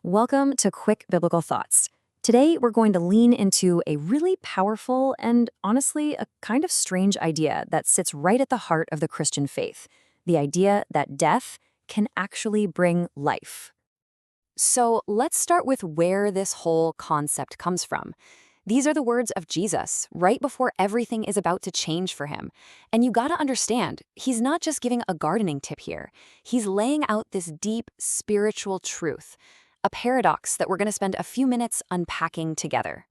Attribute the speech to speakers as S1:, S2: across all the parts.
S1: Welcome to Quick Biblical Thoughts. Today, we're going to lean into a really powerful and honestly a kind of strange idea that sits right at the heart of the Christian faith, the idea that death can actually bring life. So let's start with where this whole concept comes from. These are the words of Jesus, right before everything is about to change for him. And you gotta understand, he's not just giving a gardening tip here. He's laying out this deep spiritual truth, a paradox that we're gonna spend a few minutes unpacking together.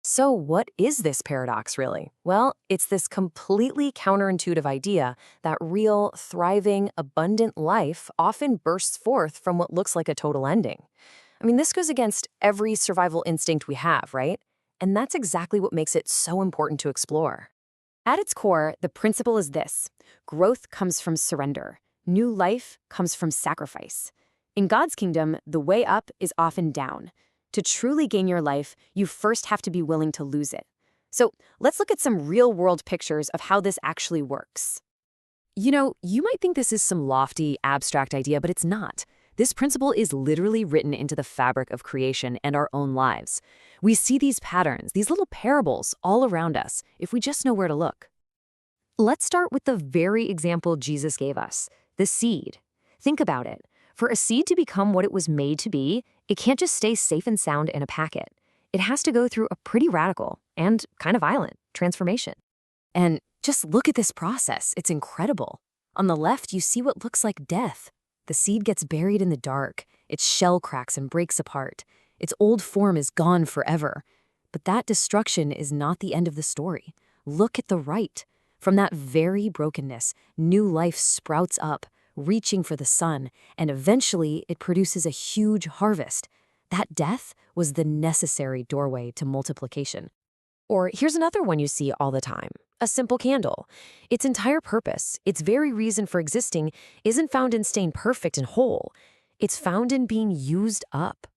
S1: So what is this paradox really? Well, it's this completely counterintuitive idea that real, thriving, abundant life often bursts forth from what looks like a total ending. I mean, this goes against every survival instinct we have, right? And that's exactly what makes it so important to explore. At its core, the principle is this: growth comes from surrender. New life comes from sacrifice. In God's kingdom, the way up is often down. To truly gain your life, you first have to be willing to lose it. So let's look at some real-world pictures of how this actually works. You might think this is some lofty, abstract idea, but it's not. This principle is literally written into the fabric of creation and our own lives. We see these patterns, these little parables, all around us, if we just know where to look. Let's start with the very example Jesus gave us, the seed. Think about it. For a seed to become what it was made to be, it can't just stay safe and sound in a packet. It has to go through a pretty radical and kind of violent transformation. And just look at this process. It's incredible. On the left, you see what looks like death. The seed gets buried in the dark. Its shell cracks and breaks apart. Its old form is gone forever. But that destruction is not the end of the story. Look at the right. From that very brokenness, new life sprouts up, reaching for the sun, and eventually it produces a huge harvest. That death was the necessary doorway to multiplication. Or here's another one you see all the time, a simple candle. Its entire purpose, its very reason for existing, isn't found in staying perfect and whole. It's found in being used up.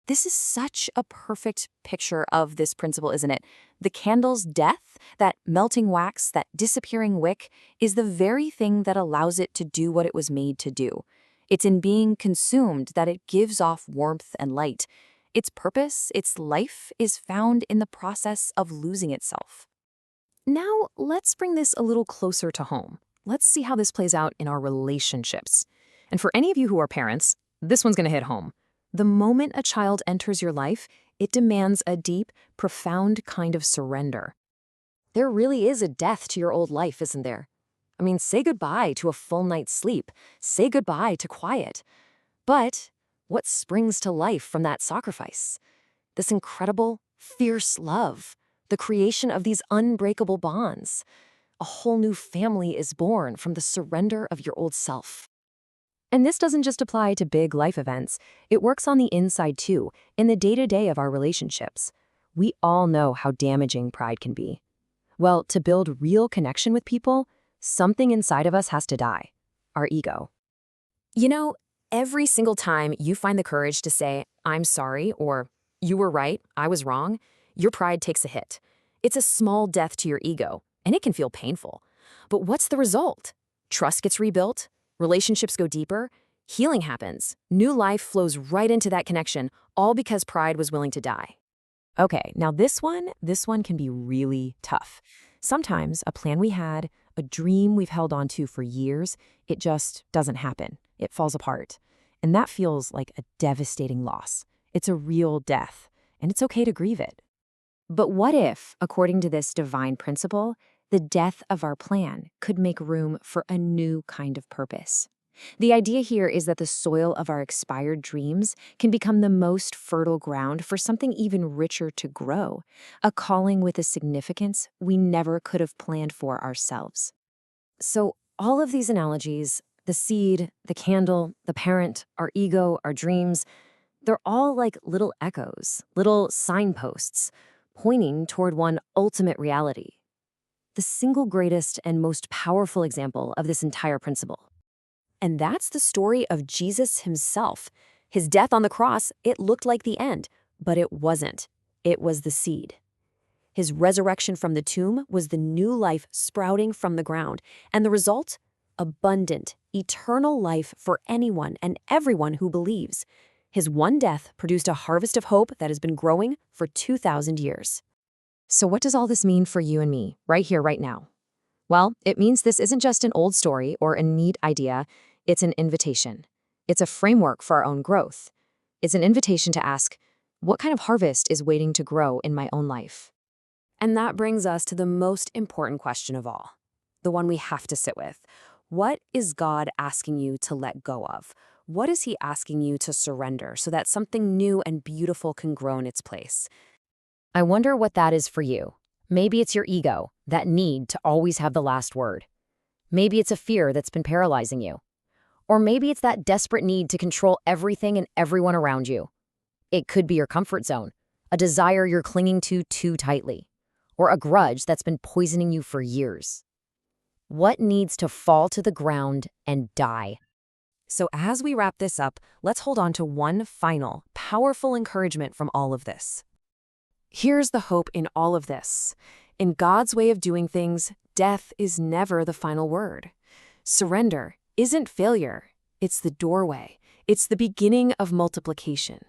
S1: This is such a perfect picture of this principle, isn't it? The candle's death, that melting wax, that disappearing wick, is the very thing that allows it to do what it was made to do. It's in being consumed that it gives off warmth and light. Its purpose, its life, is found in the process of losing itself. Now, let's bring this a little closer to home. Let's see how this plays out in our relationships. And for any of you who are parents, this one's going to hit home. The moment a child enters your life, it demands a deep, profound kind of surrender. There really is a death to your old life, isn't there? I mean, say goodbye to a full night's sleep. Say goodbye to quiet. But what springs to life from that sacrifice? This incredible, fierce love, the creation of these unbreakable bonds. A whole new family is born from the surrender of your old self. And this doesn't just apply to big life events. It works on the inside too, in the day-to-day of our relationships. We all know how damaging pride can be. Well, to build real connection with people, something inside of us has to die: our ego. Every single time you find the courage to say, "I'm sorry," or "You were right, I was wrong," your pride takes a hit. It's a small death to your ego, and it can feel painful. But what's the result? Trust gets rebuilt. Relationships go deeper, healing happens, new life flows right into that connection, all because pride was willing to die. Okay, now this one can be really tough. Sometimes a plan we had, a dream we've held on to for years, it just doesn't happen. It falls apart. And that feels like a devastating loss. It's a real death, and it's okay to grieve it. But what if, according to this divine principle, the death of our plan could make room for a new kind of purpose? The idea here is that the soil of our expired dreams can become the most fertile ground for something even richer to grow, a calling with a significance we never could have planned for ourselves. So all of these analogies, the seed, the candle, the parent, our ego, our dreams, they're all like little echoes, little signposts, pointing toward one ultimate reality. The single greatest and most powerful example of this entire principle. And that's the story of Jesus himself. His death on the cross, it looked like the end, but it wasn't. It was the seed. His resurrection from the tomb was the new life sprouting from the ground, and the result? Abundant, eternal life for anyone and everyone who believes. His one death produced a harvest of hope that has been growing for 2,000 years. So what does all this mean for you and me, right here, right now? Well, it means this isn't just an old story or a neat idea, it's an invitation. It's a framework for our own growth. It's an invitation to ask, what kind of harvest is waiting to grow in my own life? And that brings us to the most important question of all, the one we have to sit with. What is God asking you to let go of? What is He asking you to surrender so that something new and beautiful can grow in its place? I wonder what that is for you. Maybe it's your ego, that need to always have the last word. Maybe it's a fear that's been paralyzing you. Or maybe it's that desperate need to control everything and everyone around you. It could be your comfort zone, a desire you're clinging to too tightly, or a grudge that's been poisoning you for years. What needs to fall to the ground and die? So as we wrap this up, let's hold on to one final, powerful encouragement from all of this. Here's the hope in all of this. In God's way of doing things, death is never the final word. Surrender isn't failure. It's the doorway. It's the beginning of multiplication.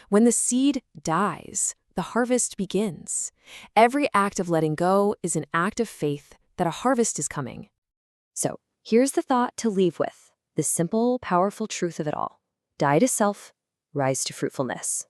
S1: When the seed dies, the harvest begins. Every act of letting go is an act of faith that a harvest is coming. So here's the thought to leave with, the simple, powerful truth of it all. Die to self, rise to fruitfulness.